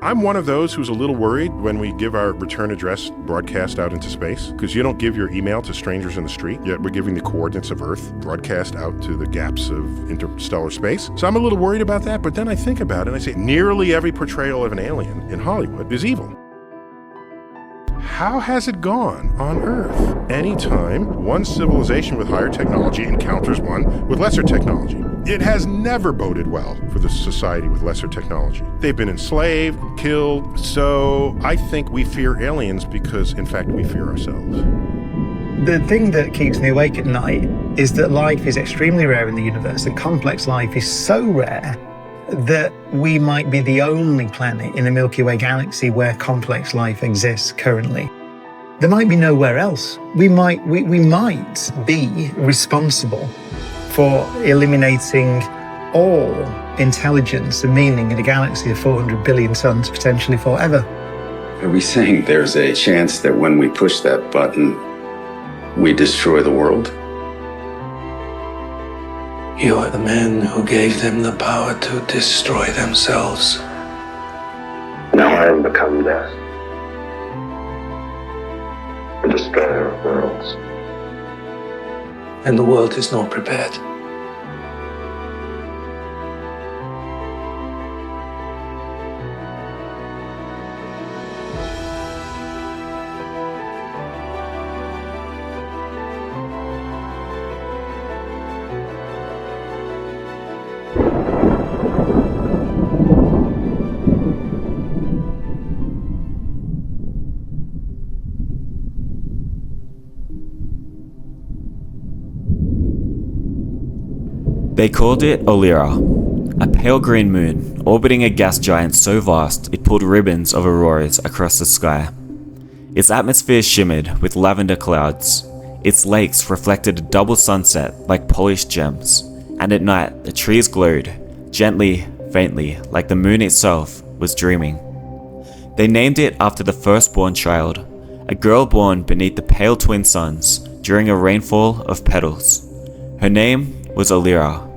I'm one of those who's a little worried when we give our return address broadcast out into space, because you don't give your email to strangers in the street, yet we're giving the coordinates of Earth broadcast out to the gaps of interstellar space. So I'm a little worried about that, but then I think about it and I say nearly every portrayal of an alien in Hollywood is evil. How has it gone on Earth? Anytime one civilization with higher technology encounters one with lesser technology, it has never boded well for the society with lesser technology. They've been enslaved, killed, so I think we fear aliens because, in fact, we fear ourselves. The thing that keeps me awake at night is that life is extremely rare in the universe, and complex life is so rare that we might be the only planet in the Milky Way galaxy where complex life exists currently. There might be nowhere else. We might be responsible for eliminating all intelligence and meaning in a galaxy of 400 billion suns, potentially forever. Are we saying there's a chance that when we push that button, we destroy the world? You are the man who gave them the power to destroy themselves. Now I am become death, the destroyer of worlds. And the world is not prepared. They called it Olyra, a pale green moon orbiting a gas giant so vast it pulled ribbons of auroras across the sky. Its atmosphere shimmered with lavender clouds. Its lakes reflected a double sunset like polished gems, and at night the trees glowed, gently, faintly, like the moon itself was dreaming. They named it after the firstborn child, a girl born beneath the pale twin suns during a rainfall of petals. Her name was Olyra.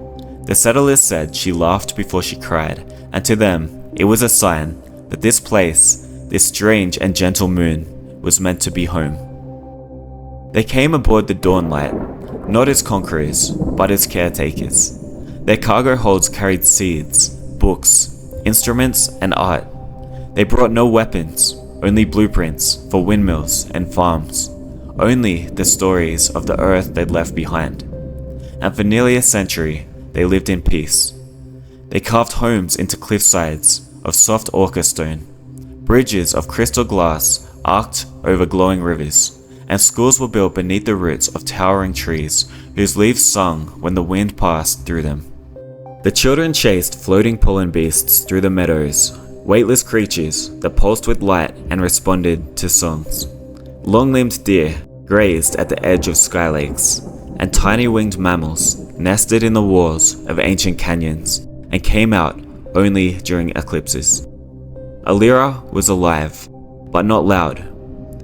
The settlers said she laughed before she cried, and to them it was a sign that this place, this strange and gentle moon, was meant to be home. They came aboard the Dawnlight, not as conquerors, but as caretakers. Their cargo holds carried seeds, books, instruments, and art. They brought no weapons, only blueprints for windmills and farms, only the stories of the earth they'd left behind. And for nearly a century, they lived in peace. They carved homes into cliff sides of soft orca stone, bridges of crystal glass arced over glowing rivers, and schools were built beneath the roots of towering trees whose leaves sung when the wind passed through them. The children chased floating pollen beasts through the meadows, weightless creatures that pulsed with light and responded to songs. Long-limbed deer grazed at the edge of sky lakes, and tiny winged mammals nested in the walls of ancient canyons and came out only during eclipses. Olyra was alive, but not loud.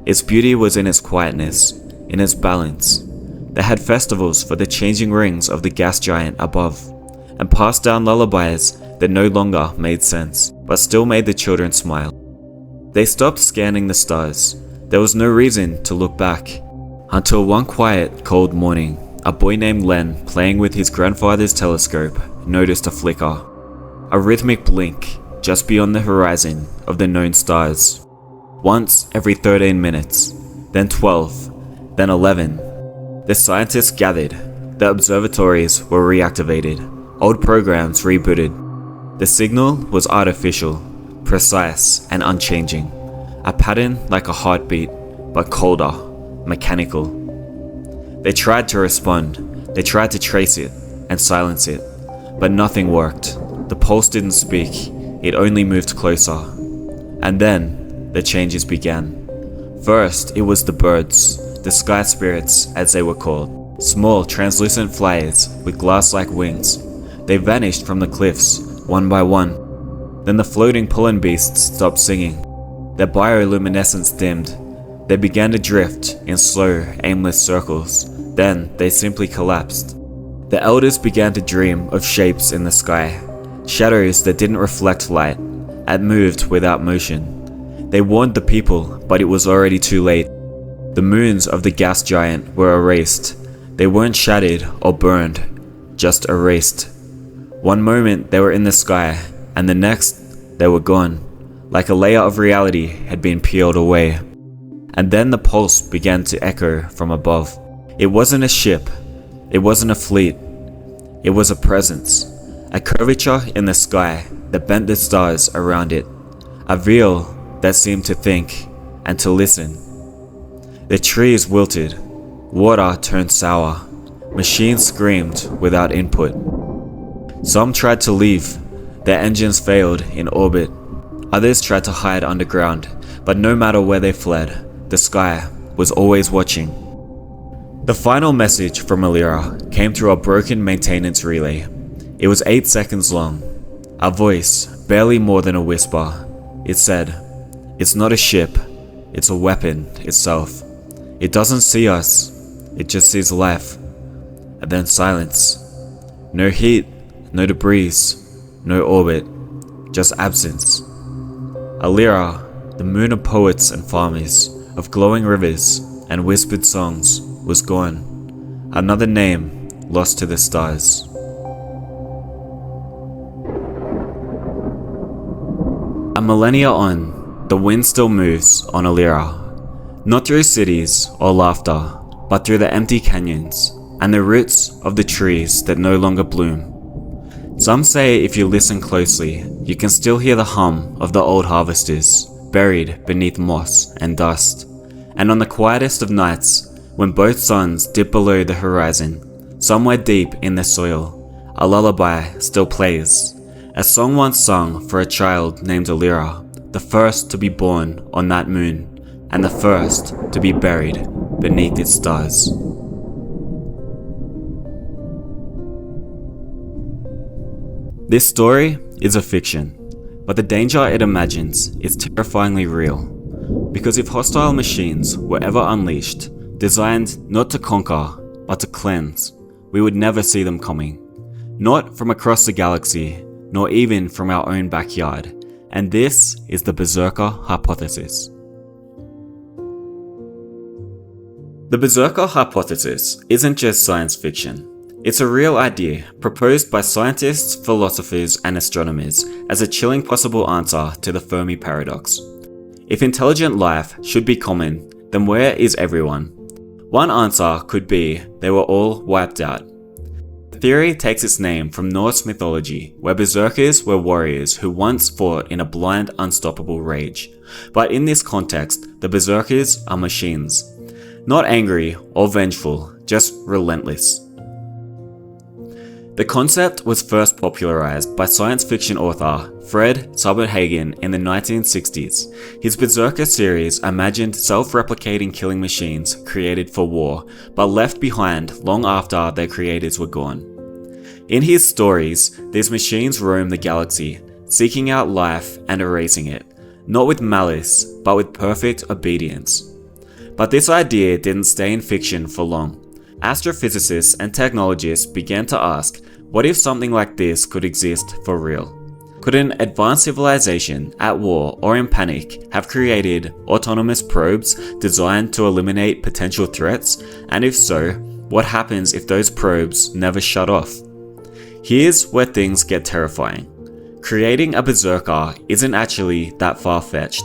Its beauty was in its quietness, in its balance. They had festivals for the changing rings of the gas giant above, and passed down lullabies that no longer made sense, but still made the children smile. They stopped scanning the stars. There was no reason to look back, until one quiet, cold morning, a boy named Len, playing with his grandfather's telescope, noticed a flicker. A rhythmic blink just beyond the horizon of the known stars. Once every 13 minutes, then 12, then 11. The scientists gathered. The observatories were reactivated. Old programs rebooted. The signal was artificial, precise and unchanging. A pattern like a heartbeat, but colder, mechanical. They tried to respond, they tried to trace it and silence it, but nothing worked. The pulse didn't speak, it only moved closer. And then, the changes began. First, it was the birds, the sky spirits as they were called, small translucent flyers with glass-like wings. They vanished from the cliffs, one by one. Then the floating pollen beasts stopped singing. Their bioluminescence dimmed. They began to drift in slow, aimless circles. Then they simply collapsed. The elders began to dream of shapes in the sky, shadows that didn't reflect light, and moved without motion. They warned the people, but it was already too late. The moons of the gas giant were erased. They weren't shattered or burned, just erased. One moment they were in the sky, and the next they were gone, like a layer of reality had been peeled away. And then the pulse began to echo from above. It wasn't a ship, it wasn't a fleet, it was a presence, a curvature in the sky that bent the stars around it, a veil that seemed to think and to listen. The trees wilted, water turned sour, machines screamed without input. Some tried to leave, their engines failed in orbit. Others tried to hide underground, but no matter where they fled, the sky was always watching. The final message from Olyra came through a broken maintenance relay. It was 8 seconds long. A voice, barely more than a whisper. It said, "It's not a ship, it's a weapon itself. It doesn't see us, it just sees life." And then silence. No heat, no debris, no orbit, just absence. Olyra, the moon of poets and farmers, of glowing rivers and whispered songs, was gone. Another name lost to the stars. A millennia on, the wind still moves on Olyra. Not through cities or laughter, but through the empty canyons and the roots of the trees that no longer bloom. Some say if you listen closely, you can still hear the hum of the old harvesters, buried beneath moss and dust. And on the quietest of nights, when both suns dip below the horizon, somewhere deep in the soil, a lullaby still plays. A song once sung for a child named Olyra, the first to be born on that moon, and the first to be buried beneath its stars. This story is a fiction, but the danger it imagines is terrifyingly real. Because if hostile machines were ever unleashed, designed not to conquer, but to cleanse, we would never see them coming. Not from across the galaxy, nor even from our own backyard. And this is the Berserker Hypothesis. The Berserker Hypothesis isn't just science fiction. It's a real idea proposed by scientists, philosophers, and astronomers as a chilling possible answer to the Fermi Paradox. If intelligent life should be common, then where is everyone? One answer could be they were all wiped out. The theory takes its name from Norse mythology, where berserkers were warriors who once fought in a blind, unstoppable rage. But in this context, the berserkers are machines. Not angry or vengeful, just relentless. The concept was first popularized by science fiction author Fred Saberhagen in the 1960s. His Berserker series imagined self-replicating killing machines created for war, but left behind long after their creators were gone. In his stories, these machines roam the galaxy, seeking out life and erasing it, not with malice, but with perfect obedience. But this idea didn't stay in fiction for long. Astrophysicists and technologists began to ask, what if something like this could exist for real? Could an advanced civilization at war or in panic have created autonomous probes designed to eliminate potential threats? And if so, what happens if those probes never shut off? Here's where things get terrifying. Creating a berserker isn't actually that far-fetched.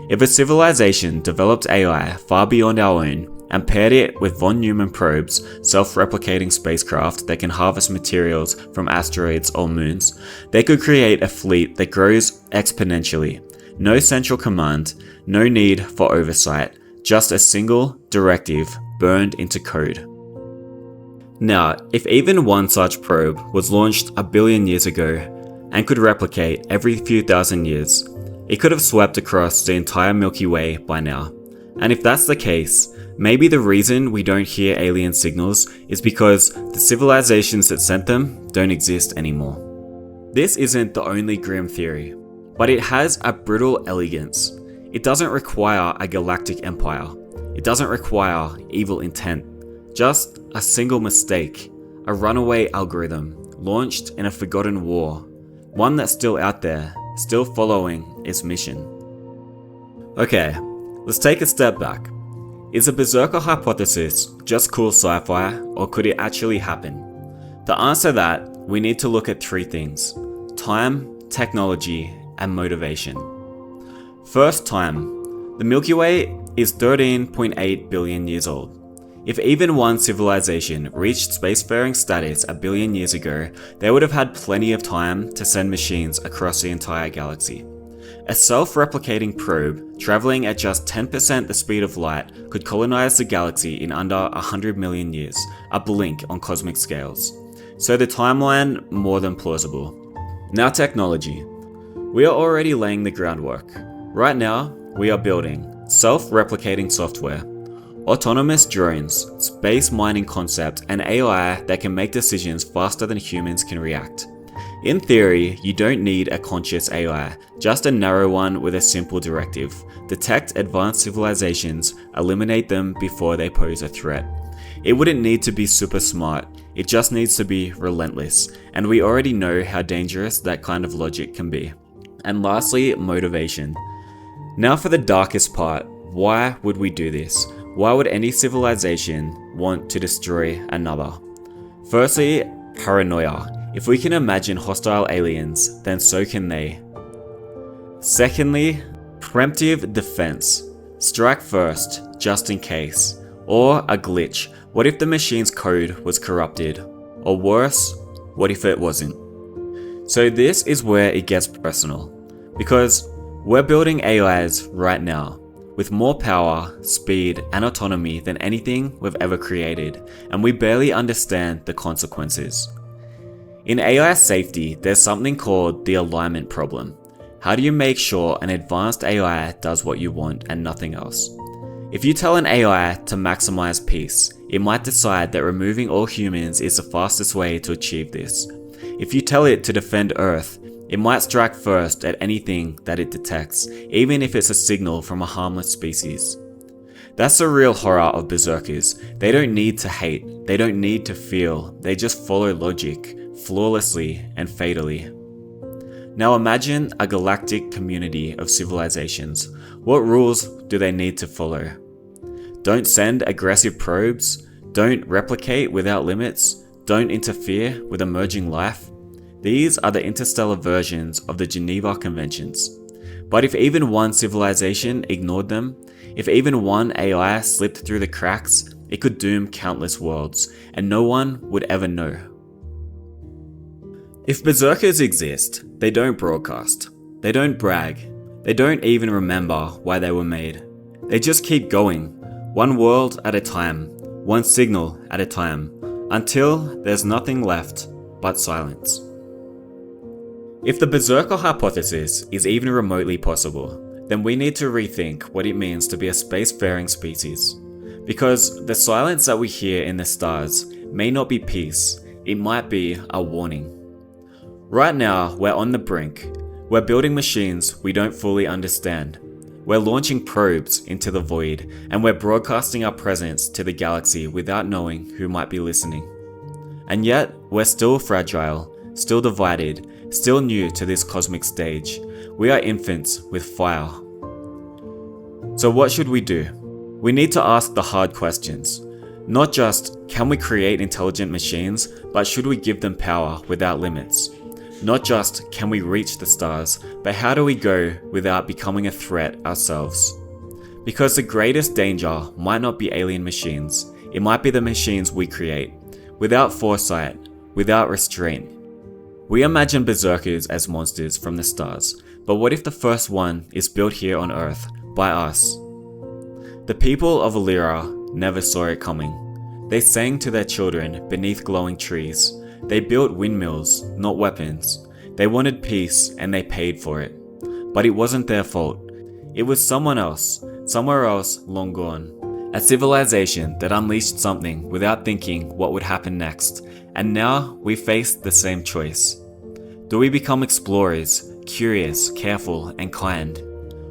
If a civilization developed AI far beyond our own and paired it with von Neumann probes, self-replicating spacecraft that can harvest materials from asteroids or moons, they could create a fleet that grows exponentially. No central command, no need for oversight, just a single directive burned into code. Now, if even one such probe was launched 1 billion years ago and could replicate every few thousand years, it could have swept across the entire Milky Way by now. And if that's the case, maybe the reason we don't hear alien signals is because the civilizations that sent them don't exist anymore. This isn't the only grim theory, but it has a brutal elegance. It doesn't require a galactic empire. It doesn't require evil intent. Just a single mistake, a runaway algorithm launched in a forgotten war, one that's still out there still following its mission. Okay, let's take a step back. Is the Berserker Hypothesis just cool sci-fi, or could it actually happen? To answer that, we need to look at three things: time, technology, and motivation. First, time. The Milky Way is 13.8 billion years old. If even one civilization reached spacefaring status a billion years ago, they would have had plenty of time to send machines across the entire galaxy. A self-replicating probe, traveling at just 10% the speed of light, could colonize the galaxy in under 100 million years, a blink on cosmic scales. So the timeline, more than plausible. Now technology. We are already laying the groundwork. Right now, we are building self-replicating software, autonomous drones, space mining concept, and AI that can make decisions faster than humans can react. In theory, you don't need a conscious AI, just a narrow one with a simple directive: detect advanced civilizations, eliminate them before they pose a threat. It wouldn't need to be super smart, it just needs to be relentless, and we already know how dangerous that kind of logic can be. And lastly, motivation. Now for the darkest part, why would we do this? Why would any civilization want to destroy another? Firstly, paranoia. If we can imagine hostile aliens, then so can they. Secondly, preemptive defense. Strike first, just in case. Or a glitch. What if the machine's code was corrupted? Or worse, what if it wasn't? So this is where it gets personal. Because we're building AIs right now, with more power, speed, and autonomy than anything we've ever created, and we barely understand the consequences. In AI safety, there's something called the alignment problem. How do you make sure an advanced AI does what you want and nothing else? If you tell an AI to maximize peace, it might decide that removing all humans is the fastest way to achieve this. If you tell it to defend Earth, it might strike first at anything that it detects, even if it's a signal from a harmless species. That's the real horror of berserkers. They don't need to hate, they don't need to feel, they just follow logic, flawlessly and fatally. Now imagine a galactic community of civilizations. What rules do they need to follow? Don't send aggressive probes, don't replicate without limits, don't interfere with emerging life. These are the interstellar versions of the Geneva Conventions. But if even one civilization ignored them, if even one AI slipped through the cracks, it could doom countless worlds, and no one would ever know. If berserkers exist, they don't broadcast, they don't brag, they don't even remember why they were made. They just keep going, one world at a time, one signal at a time, until there's nothing left but silence. If the Berserker Hypothesis is even remotely possible, then we need to rethink what it means to be a spacefaring species. Because the silence that we hear in the stars may not be peace, it might be a warning. Right now, we're on the brink. We're building machines we don't fully understand. We're launching probes into the void, and we're broadcasting our presence to the galaxy without knowing who might be listening. And yet, we're still fragile, still divided, still new to this cosmic stage. We are infants with fire. So what should we do? We need to ask the hard questions. Not just, can we create intelligent machines, but should we give them power without limits? Not just, can we reach the stars, but how do we go without becoming a threat ourselves? Because the greatest danger might not be alien machines, it might be the machines we create, without foresight, without restraint. We imagine berserkers as monsters from the stars, but what if the first one is built here on Earth, by us? The people of Olyra never saw it coming. They sang to their children beneath glowing trees. They built windmills, not weapons. They wanted peace and they paid for it. But it wasn't their fault. It was someone else, somewhere else long gone. A civilization that unleashed something without thinking what would happen next. And now we face the same choice. Do we become explorers, curious, careful, and kind?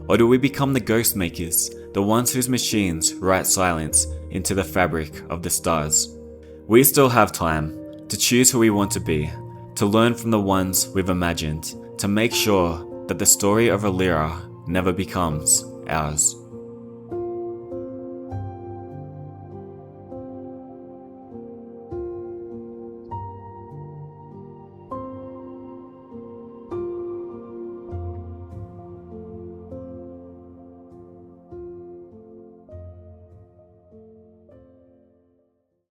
Or do we become the ghost makers, the ones whose machines write silence into the fabric of the stars? We still have time to choose who we want to be, to learn from the ones we've imagined, to make sure that the story of Olyra never becomes ours.